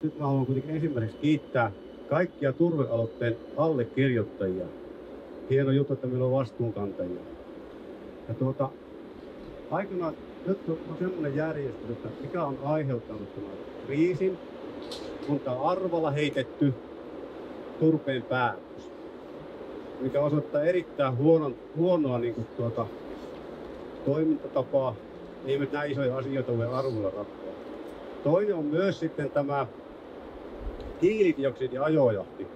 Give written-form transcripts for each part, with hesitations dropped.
Nyt mä haluan kuitenkin ensimmäiseksi kiittää kaikkia turvealoitteen allekirjoittajia. Hieno juttu, että meillä on vastuunkantajia. Ja aikanaan nyt on semmoinen järjestely, että mikä on aiheuttanut tämän kriisin, on tämä arvalla heitetty turpeen päätös, mikä osoittaa erittäin huonoa toimintatapaa. Ei me näin isoja asioita voi arvolla ratkoa. Toinen on myös sitten tämä hiilidioksidin ajojahti,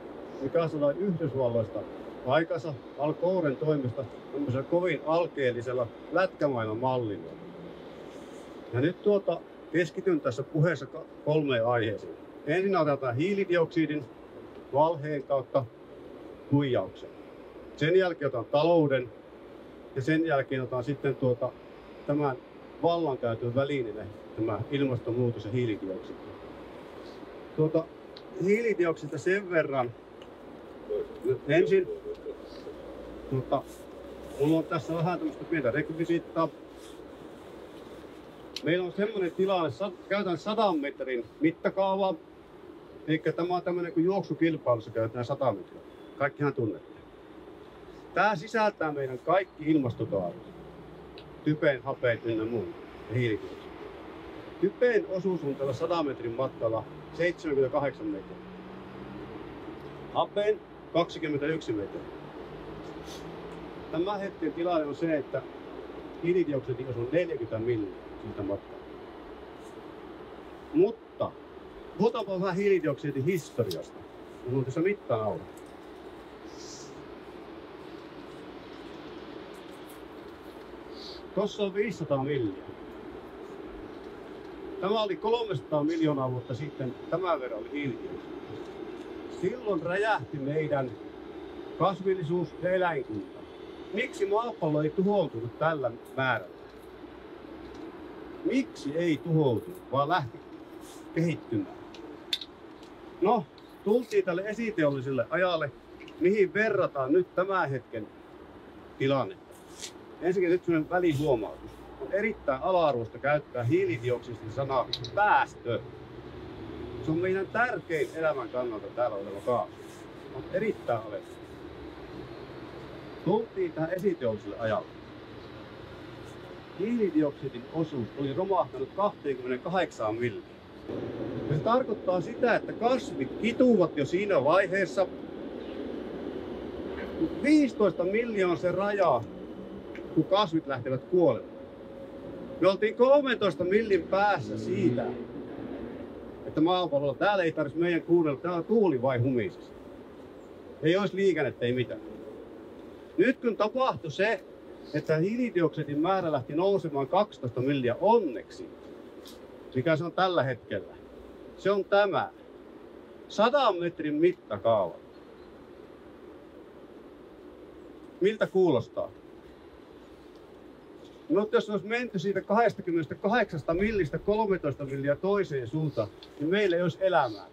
mikä saadaan Yhdysvalloista aikansa Al Goren toimesta tämmöisellä kovin alkeellisella lätkämailan mallilla. Ja nyt keskityn tässä puheessa 3 aiheeseen. Ensin otetaan hiilidioksidin valheen kautta huijauksen. Sen jälkeen otan talouden ja sen jälkeen otan sitten tämän vallankäytön välineelle tämä ilmastonmuutos ja hiilidioksidi. Hiilidioksidista sen verran. Ensin mulla on tässä vähän tämmöistä pientä rekvisiittaa. Meillä on semmoinen tilanne, käytän 100 metrin mittakaavaa. Eli tämä on tämmöinen kuin juoksukilpailussa käytetään 100 metriä. Kaikkihan tunnette. Tämä sisältää meidän kaikki ilmastokaaret. Typen, hapeet ynnä muun ja hiilidioksidi. Typen osuus on tällä 100 metrin matkalla 78 metriä. Hapeen 21 metriä. Tämän hetken tilanne on se, että hiilidioksidin on 40 milliä siltä matkaa. Mutta puhutaanpa vähän hiilidioksidin historiasta. Mulla on tässä mittanaula. Tossa on 500 milliä. Tämä oli 300 miljoonaa vuotta sitten, tämän verran oli hiilidioksidi. Silloin räjähti meidän kasvillisuus ja eläinkunta. Miksi maapallo ei tuhoutunut tällä määrällä? Miksi ei tuhoutunut, vaan lähti kehittymään? No, tultiin tälle esiteolliselle ajalle, mihin verrataan nyt tämän hetken tilannetta. Ensinnäkin nyt sellainen välihuomautus. On erittäin ala-arvoista käyttää hiilidioksidin sanaa päästö. Se on meidän tärkein elämän kannalta täällä oleva kaasu. On erittäin alempaa. Tultiin tähän esiteolliselle ajalle. Hiilidioksidin osuus oli romahtanut 28 milliä. Se tarkoittaa sitä, että kasvit kituvat jo siinä vaiheessa. 15 miljoonaa on se raja, kun kasvit lähtevät kuolemaan. Me oltiin 13 millin päässä siitä, että maapallolla täällä ei tarvitsisi meidän kuunnella, täällä on tuuli vai humisisi. Ei olisi liikennettä, ei mitään. Nyt kun tapahtui se, että hiilidioksidin määrä lähti nousemaan 12 milliä onneksi, mikä se on tällä hetkellä, se on tämä 100 metrin mittakaava. Miltä kuulostaa? No, jos olisi menty siitä 28 millistä 13 milliä toiseen suuntaan, niin meillä ei olisi elämää.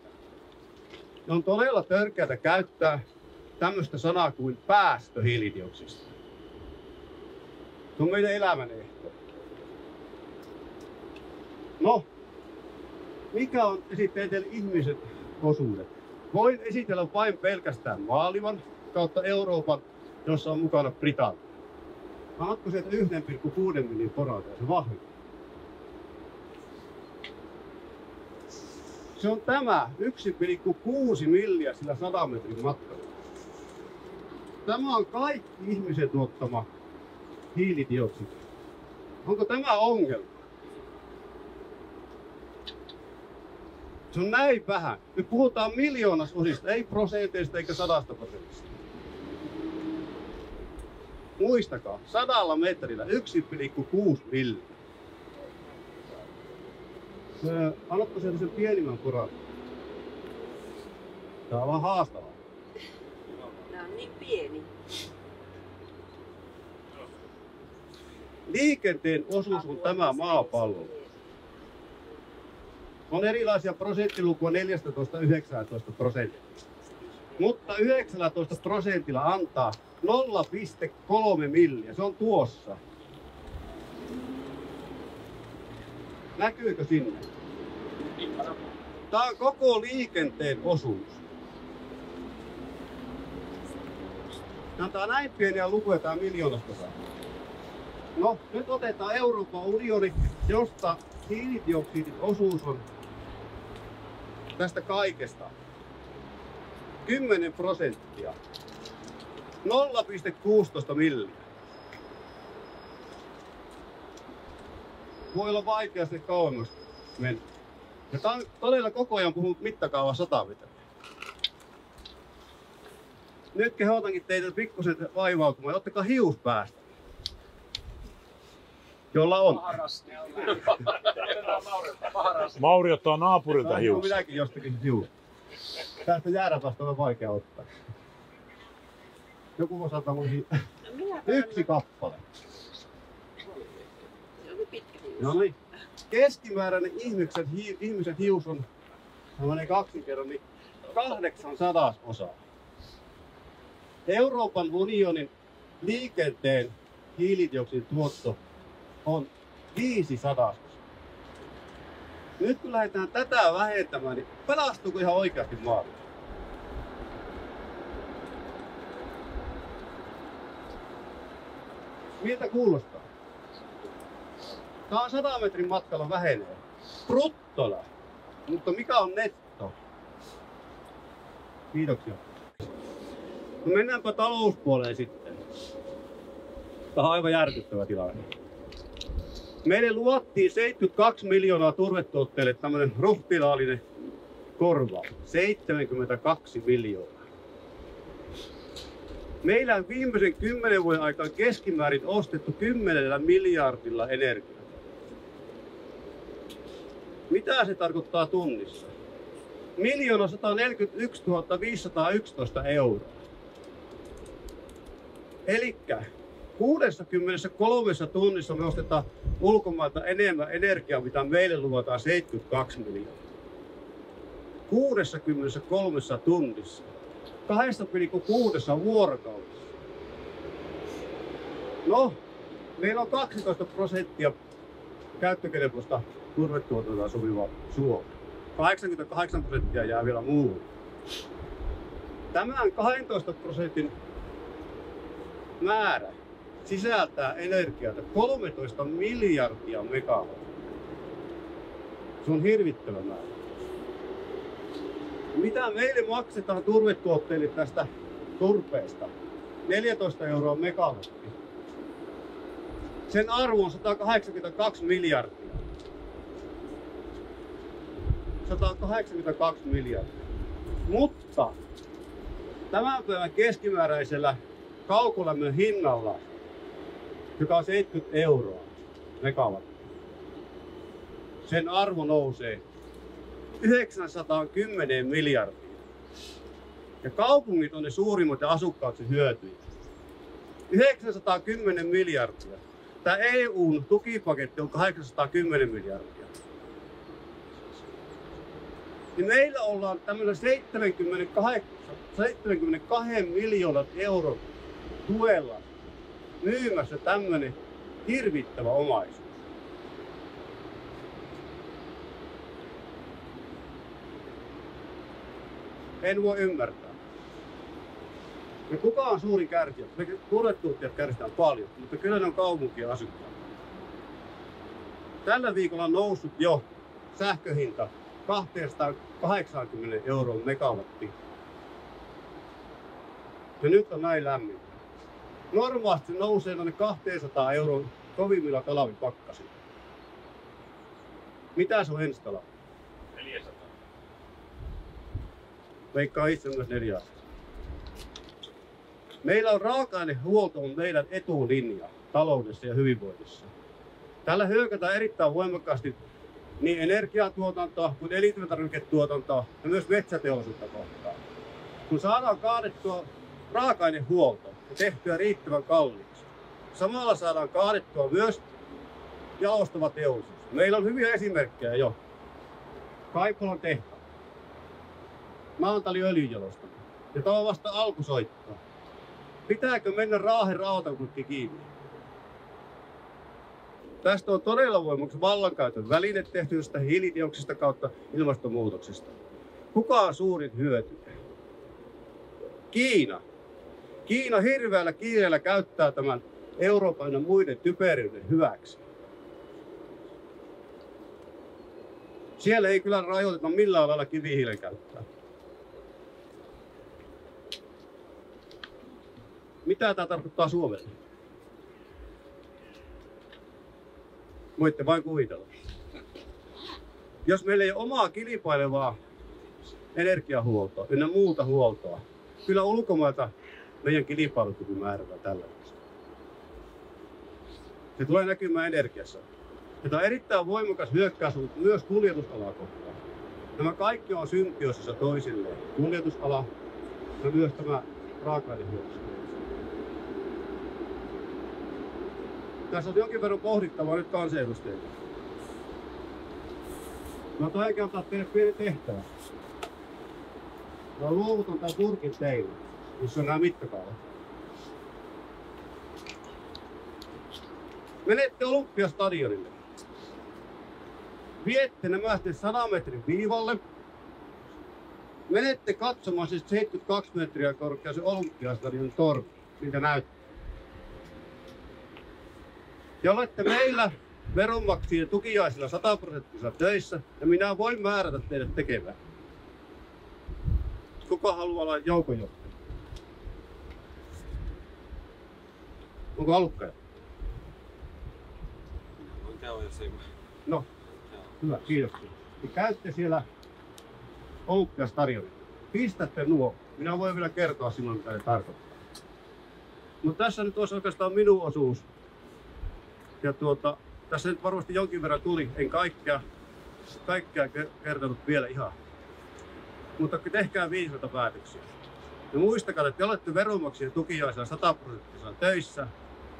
On todella törkeätä käyttää tämmöistä sanaa kuin päästö hiilidioksidista. Se on meidän elämän ehto. No, mikä on esitteille ihmiset osuudet? Voin esitellä vain pelkästään maalivan kautta Euroopan, jossa on mukana Britannia. Annatko sieltä 1,6 millin porauta, se vahvin? Se on tämä 1,6 milliä sillä 100 metrin matkalla. Tämä on kaikki ihmisen tuottama hiilidioksidi. Onko tämä ongelma? Se on näin vähän. Me puhutaan miljoonasosista, ei prosenteista eikä 100%. Muistakaa, 100 metrillä 1,6 milliä. Annatko sieltä sen pienimmän poran? Tää on vähän haastavaa. Tää on niin pieni. Liikenteen osuus on tämä maapallo. On erilaisia prosenttilukuja 14–19%. Mutta 19% antaa 0,3 milliä. Se on tuossa. Näkyykö sinne? Tää on koko liikenteen osuus. Tää on näin pieniä lukuja, tää miljoonasta saa. No, nyt otetaan Euroopan unioni, josta hiilidioksidin osuus on tästä kaikesta 10%. 0,16 milliä. Voi olla vaikea sinne kauemmas mennä. Ja tää on todella koko ajan puhunut mittakaava 100 metriä. Nyt kehotankin teitä pikkusen vaivautumaan. Ottakaa hius päästä. Jolla on. Mauri ottaa naapurilta hius. Minäkin jostakin hius. Tästä jääräpästä on vaikea ottaa. Joku voisi antaa mun yksi kappale. No niin. Keskimääräinen ihmisen hius on tämmönen kaksinkerran, niin 8/100. Euroopan unionin liikenteen hiilidioksidin tuotto on 5/100. Nyt kun lähdetään tätä vähentämään, niin pelastuuko ihan oikeasti maailma? Miltä kuulostaa? Tää on 100 metrin matkalla vähenee. Bruttona. Mutta mikä on netto? Kiitoksia. No mennäänpä talouspuoleen sitten. Tämä on aivan järkyttävä tilanne. Meille luvattiin 72 miljoonaa turvetuotteille tämmönen ruhtilaallinen korvaus. 72 miljoonaa. Meillä on viimeisen 10 vuoden aikana keskimäärin ostettu 10 miljardilla energiaa. Mitä se tarkoittaa tunnissa? 1 141 511 euroa. Elikkä 63 tunnissa me ostetaan ulkomailta enemmän energiaa, mitä meille luvataan 72 miljoonaa. 63 tunnissa. 2,6 vuorokaudessa. No, meillä on 12% käyttökelpoista turvetuotantoa sopiva Suomi. 88% jää vielä muuhun. Tämän 12% määrä sisältää energiaa 13 miljardia megawattia. Se on hirvittävä määrä. Mitä meille maksetaan turvetuotteille tästä turpeesta? 14 euroa megawatti. Sen arvo on 182 miljardia. 182 miljardia. Mutta tämän päivän keskimääräisellä kaukolämmön hinnalla, joka on 70 euroa megawatti, sen arvo nousee 910 miljardia. Ja kaupungit on ne suurimmat ja asukkaat se hyötyy. 910 miljardia. Tämä EUn tukipaketti on 810 miljardia. Ja meillä ollaan tämmöinen 72 miljoonan euron tuella myymässä tämmöinen hirvittävä omaisuus. En voi ymmärtää. Ja kuka on suurin kärsijä? Me turvetuottajat kärsitään paljon, mutta kyllä ne on kaupunkien asukkaat. Tällä viikolla on noussut jo sähköhinta 280 euroa megawatti. Ja nyt on näin lämmin. Normaalisti se nousee noin 200 euroa kovimmilla talvipakkasilla. Mitä se on ensi talvi? 400. Veikkaa itse myös 400. Meillä on raaka-ainehuolto on meidän etulinja taloudessa ja hyvinvoinnissa. Tällä hyökätään erittäin voimakkaasti niin energiatuotantoa kuin elintarviketuotantoa ja myös metsäteollisuutta kohtaan. Kun saadaan kaadettua raaka-ainehuolto ja tehtyä riittävän kalliiksi, samalla saadaan kaadettua myös jalostava teollisuus. Meillä on hyviä esimerkkejä jo. Kaipolan tehtaan. Naantali öljynjalostamo. Ja tämä on vasta alkusoittoa. Pitääkö mennä Raahen rautakurkki kiinni? Tästä on todella voimakas vallankäytön väline tehty tästä hiilidioksista kautta ilmastonmuutoksesta. Kuka on suurin hyötyjä? Kiina. Kiina hirveällä kiireellä käyttää tämän Euroopan ja muiden typeryyden hyväksi. Siellä ei kyllä rajoiteta millään lailla kivihiilen käyttöä. Mitä tämä tarkoittaa Suomelle? Voitte vain kuvitella. Jos meillä ei ole omaa kilpailevaa energiahuoltoa ynnä muuta huoltoa, kyllä ulkomailta meidän kilpailukyky määrätään tällä hetkellä. Se tulee näkymään energiassa. Ja tämä on erittäin voimakas hyökkäys myös kuljetusalaa kohtaan. Nämä kaikki on symbioossissa toisilleen. Kuljetusala ja myös tämä raaka-ainehyökkäys. Tässä on jonkin verran pohdittavaa nyt kansanedustajille. Mä oon oikein ottaa teille pieni tehtävä. Mä luovutan tämän purkin teille, missä on nämä mittakaavat. Menette Olympiastadionille. Viette nämä 100 metrin viivalle. Menette katsomaan siis 72 metriä korkean Olympiastadionin torni, miltä näyttää. Ja olette meillä veronmaksajien tukiaisilla 100% töissä ja minä voin määrätä teidät tekemään. Kuka haluaa olla joukonjohtaja? Onko halukkaita? No, hyvä, kiitoksia. Ja käytte siellä Olympiastadionilla. Pistätte nuo. Minä voin vielä kertoa silloin, mitä ne tarkoittaa. Mutta tässä nyt olisi oikeastaan minun osuus. Ja tässä nyt varmasti jonkin verran tuli, en kaikkea kertonut vielä ihan. Mutta tehkää viisaita päätöksiä. Ja muistakaa, että te olette veronmaksajien tukiaisilla 100% töissä.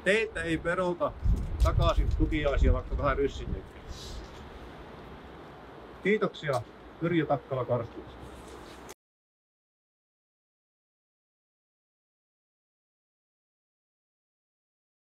Teitä ei perolta takaisin tukiaisia, vaikka vähän ryssinnekin. Kiitoksia, Yrjö Takkala Karstulasta.